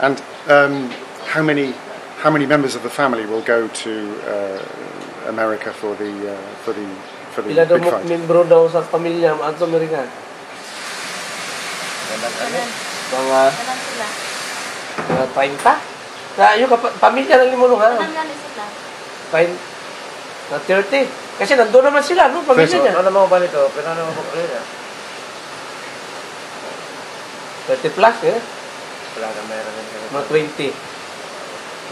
And how many members of the family will go to America for the Ilan daw big fight? membro daw sa pamilya at sa Amerika? Mga 30? Na yung pamilya ng Limulong ha? Na 30. Kasi nandun naman sila, no? Pamilya niya. Ano mo ba nito? Pinano mo ba nito? 30 plus, eh? Wala na meron. Mga 20.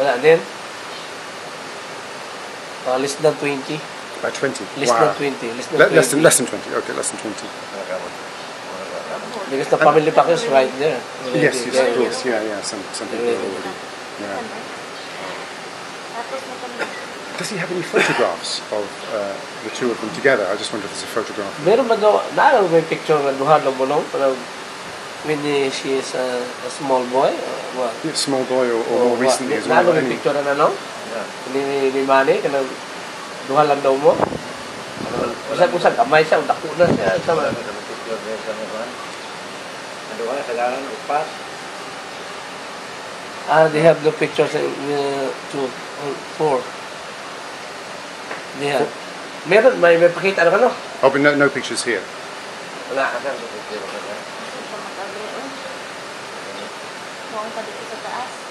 Wala din? Less than 20. About 20. Less Wow. than 20. Less than 20. Less than 20. Okay, less than 20. Because the family pack is right there. Yes, of course. Yeah. Some people are already. Yeah. Does he have any photographs of the two of them together? I just wonder if there's a photograph. Meron ba daw, naalala mo yung picture na duha ng bulong? When she is a small boy? What? Yeah, small boy or more recently as well. Naalala mo yung picture na ano? Ni Manny, kanang duha lang daw mo? Usag kamay siya, dako na siya. Sama. They have the pictures in 2, 4. They have. Meron, may pakita na ka, no? Oh, but no pictures here. Wala. Huwag ka dito sa taas.